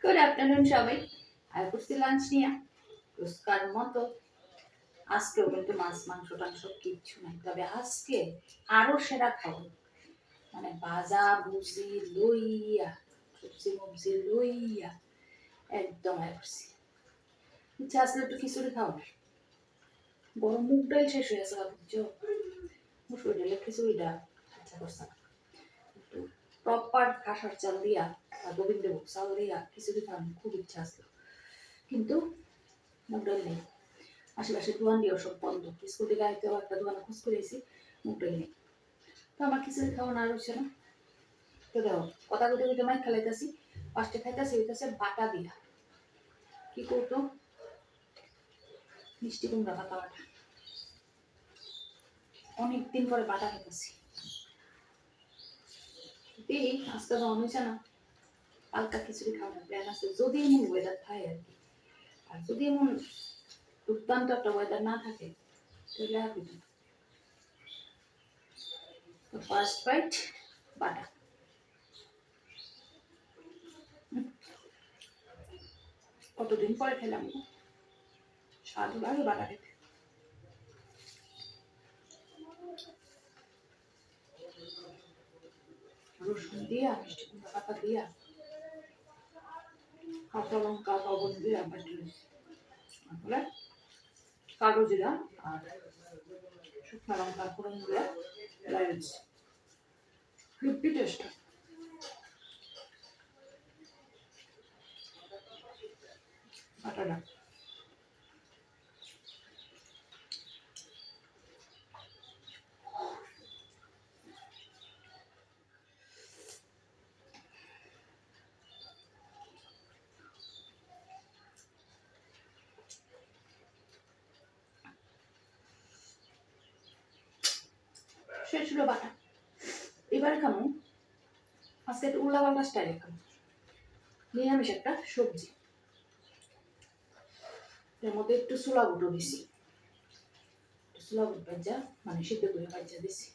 Good afternoon সবাই। আর করছি lunch নিয়ে রোজকার মতো। আজকেও কিন্তু মাছ মাংস টাংস কিচ্ছু নাই, তবে আজকে আরো সেরা খাবো। মানে ভাজা ভুজি লইয়া সবজি মবজি লইয়া একদম আয় করছি। ইচ্ছা আসলে একটু খিচুড়ি খাও না, গরম মুগ ডাল শেষ হয়ে গেছে বুঝছো। মুসুর ডালের খিচুড়িটা ইচ্ছা করছে না। একটু প্রপার কাঁসার চাল দিয়া বা গোবিন্দভোগ চাল দিয়া খিচুড়ি খাওয়ার খুব ইচ্ছা আসলো, কিন্তু মুগ ডাল নেই। আশেপাশে দোকান দিয়েও সব বন্ধ। স্কুটি গাড়িতেও একটা দোকানে খোঁজ করেছি, মুগ ডাল নেই। তো আমার খিচুড়ি খাওয়া না রয়েছে না। তো দেখো কথা বলতে বলতে মাইক খেলাইতেছি, ফার্স্টে খাইতেছি হইতেছে বাটা দিয়া। কি করতো মিষ্টি কুমড়া পাতা বাটা, অনেকদিন পরে বাটা খেতেছি। আজকে তো হয়েছে না, হালকা খিচুড়ি খাওয়ানোর প্ল্যান আছে যদি এমন ওয়েদার থাকে আর কি। আর যদি এমন দুর্দান্ত একটা ওয়েদার না থাকে তাহলে আর কিছু। তো ফার্স্ট বাইট বাটা। কতদিন পরে খেলাম, স্বাদ লাগে বাটা খেতে। রসুন দিয়া মিষ্টি কুমড়া পাতা দিয়া কাঁচা লঙ্কা লবণ দিয়া বাটি, তারপরে কালো জিরা আর শুকনো লঙ্কা ফোড়ন দিয়ে লাগিয়েছি। ফিফটি টেস্ট বাটাটা। শেষ ছিল বাটা। এবার খামো আজকে একটু উল্লাপাল্টা স্টাইলে খাবো। নিরামিষ একটা সবজি, এর মধ্যে একটু ছোলা বুটো দিছি, ছোলা বুট ভাজা মানে সিদ্ধ করে ভাজা দিছি।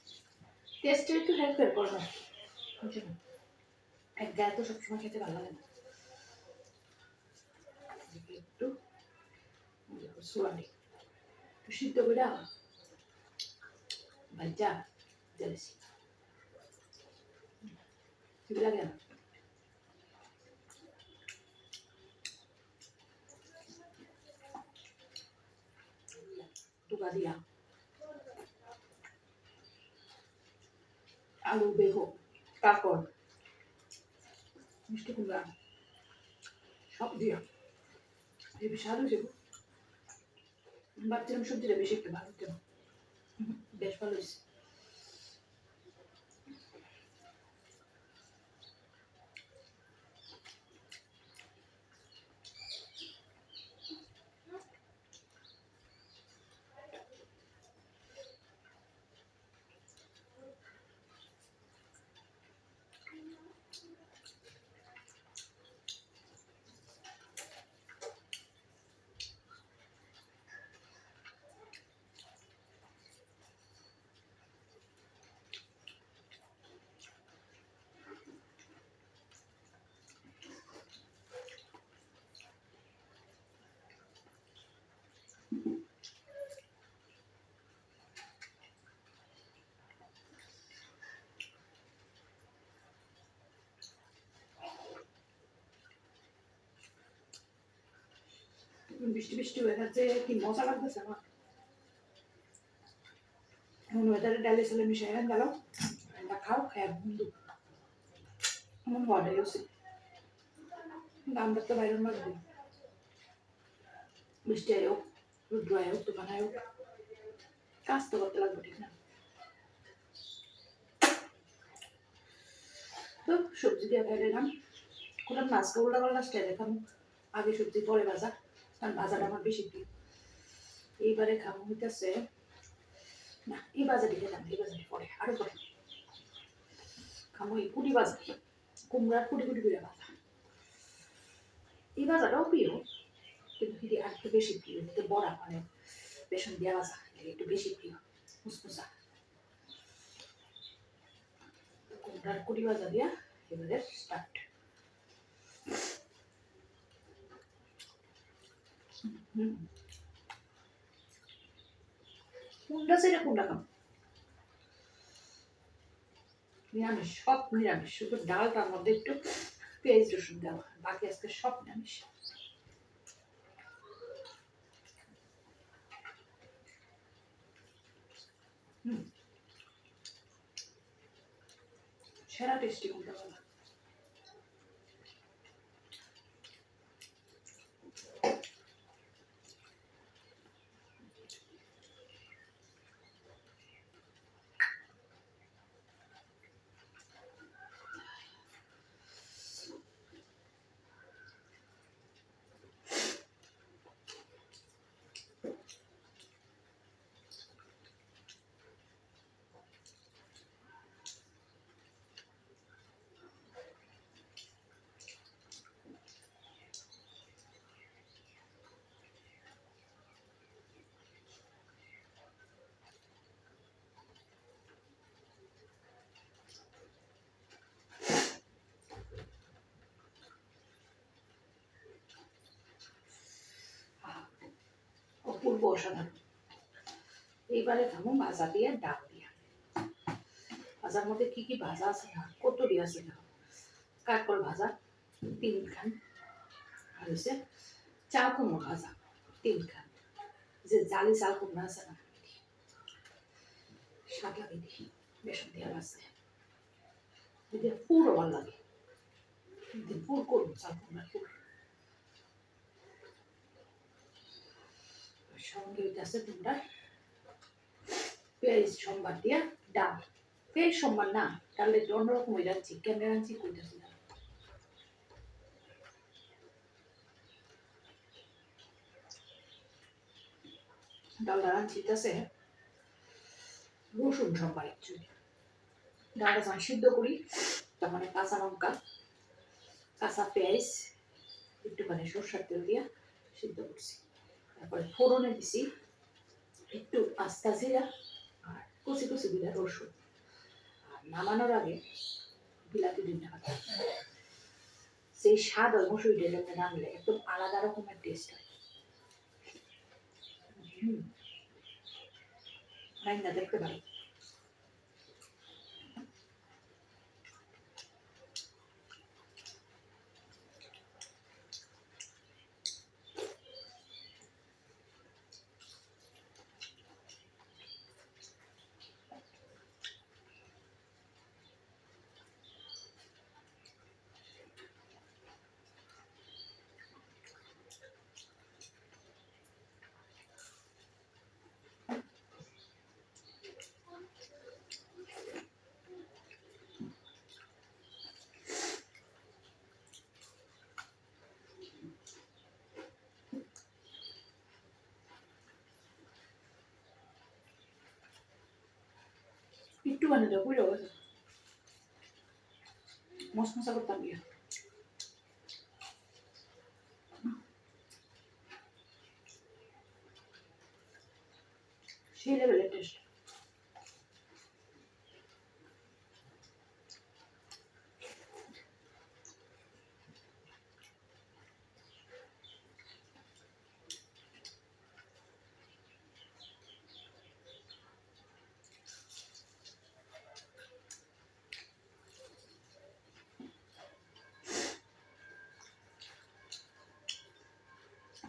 টেস্টে একটু হেল্প করবো, বুঝছো না, এক গায়ে তো সবসময় খেতে ভালো লাগে না। একটু ছোলা দিই, একটু সিদ্ধ করে ভাজা দিয়েছি, ঠিক লাগে না। টুকা দিয়া আলু বেগো কাকড় মিষ্টি কুমড়া সব দিয়া এই বেশ আলু দেবো। ভাবছিলাম সবজিটা বেশি একটু ভালো হতো, বেশ ভালো হয়েছে। বৃষ্টি বৃষ্টি ওয়েদার যে কি মজা লাগতেছে আমার। এখন ওয়েদারে ডালে ছেলে মিশে গেল, খাও খায় বন্ধু এমন অর্ডার হচ্ছে। আমরা তো বাইরের মাছ দিই, বৃষ্টি আয় হোক রুদ্র আয় হোক দোকান আয় হোক, কাজ তো করতে লাগবে, ঠিক না। তো সবজি দিয়ে খাই দিলাম, কোনো মাছকে উল্টা পাল্টা স্টাইলে খাবো। আগে সবজি পরে ভাজা, কারণ ভাজাটা আমার বেশি প্রিয়। এইবারে খাবো হইতেছে না, এই বাজারটি খেলাম, এই বাজারটি পরে আরো পরে খাবো এই কুটি বাজার, কুমড়ার কুটি কুটি করে ভাজা। এই ভাজাটাও প্রিয়, কিন্তু যদি আর একটু বেশি প্রিয়, একটু বড়া মানে বেসন দেওয়া ভাজা একটু বেশি প্রিয়, মুসমুসা। কুমড়ার কুটি ভাজা দিয়া এবারে স্টার্ট। হুম, কোনটা ছেড়ে কোনটা খাবো? নিরামিষ, সব নিরামিষ, শুধু ডালটার মধ্যে একটু পেঁয়াজ রসুন দেওয়া, বাকি আজকে সব নিরামিষ। হুম, সেরা টেস্টি কোনটা বলো? অপূর্ব, অসাধারণ। এইবারে খাবো ভাজা দিয়ে ডাল দিয়ে। ভাজার মধ্যে কি কি ভাজা আছে না, কতটি আছে না। কাঠকল ভাজা 3 খান, আর হচ্ছে চাল কুমড়ো ভাজা 3 খান, যে জালি চাল কুমড়ো আছে না, স্বাদ লাগে দেখি, বেসন দেওয়া আছে, যদি পুরো ভালো লাগে, পুর করবো চাল কুমড়ার পুর। সঙ্গে আছে তোমরা পেঁয়াজ সোমবার দিয়া ডাল, পেঁয়াজ সোমবার না, ডালে অন্যরকম হয়ে যাচ্ছি, কেমন রাঁধছি কইতেছি না। ডালটা রাঁধছিতেছে রসুন সোমবার, অ্যাকচুয়ালি ডালটা যখন সিদ্ধ করি তখন কাঁচা লঙ্কা, কাঁচা পেঁয়াজ, একটুখানি সরষের তেল দিয়া সিদ্ধ করছি, তারপরে ফোড়নে দিছি একটু আস্তা জিরা আর কুচি কুচি দিলা রসুন, আর নামানোর আগে বিলাতি ডিমটা কাটা, সেই স্বাদ হয় মসুরি ডালের নামলে একদম আলাদা রকমের টেস্ট হয়। রান্না দেখতে পারো। একটু বানিয়ে পুরো গেছে, মশমশা করতাম গিয়ে সেই লেভেলের টেস্ট।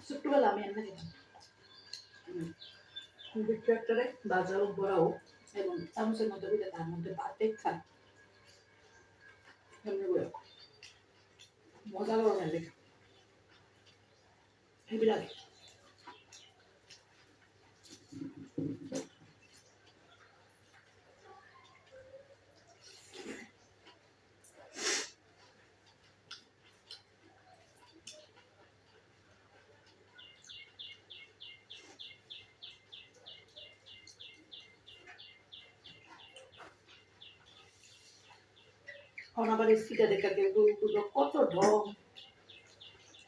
ছোট্টবেলা আমি এমনি খেতাম, কিছু একটা ভাজা হোক বড়া হোক, এবং চামচের মধ্যে দিলে তার মধ্যে ভাত খায়, এমনি করে মজা গরমের লেগে হেবি লাগে। এখন আবার স্পিকার দেখা কেউ কত ঢং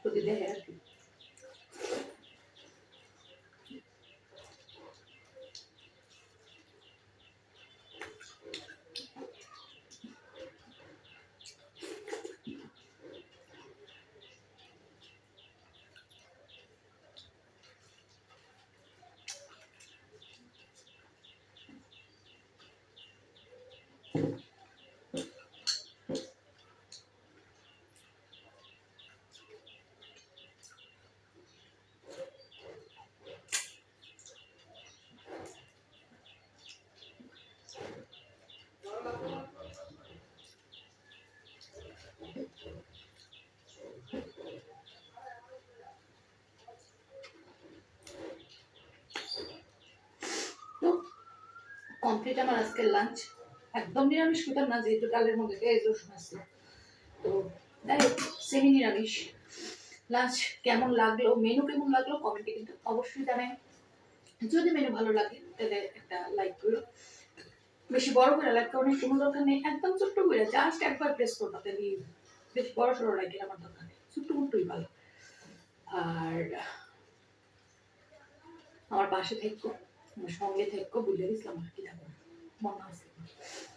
যদি দেখে আর কি। কমপ্লিট আমার আজকের লাঞ্চ। একদম নিরামিষ খেতাম না, যেহেতু ডালের মধ্যে পেঁয়াজ রসুন আছে। তো যাই হোক, সেমি নিরামিষ লাঞ্চ। কেমন লাগলো, মেনু কেমন লাগলো কমেন্টে কিন্তু অবশ্যই জানাই। যদি মেনু ভালো লাগে তাহলে একটা লাইক করো। বেশি বড় করে লাইক করার কোনো দরকার নেই, একদম ছোট্ট করে জাস্ট একবার প্রেস করবা, তাহলে বেশি বড় সড়ো লাইকের আমার দরকার নেই, ছোট্ট মোট্টই ভালো। আর আমার পাশে থাকো, আমার সঙ্গে থাকো, বুঝে দিচ্ছিলাম আর কি থাকো মনে আছে,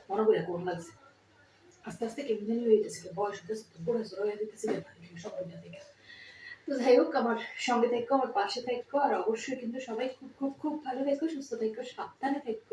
মনে করে কোন লাগছে। আস্তে আস্তে কেমন জানি হয়ে যেতেছিল, বয়স হতেছে, বড় সড়ো হয়ে যেতেছিল সব থেকে। তো যাই হোক, আমার সঙ্গে থাকো, আমার পাশে থাকো, আর অবশ্যই কিন্তু সবাই খুব খুব খুব ভালো থাকো, সুস্থ থাকো, সাবধানে থাকো।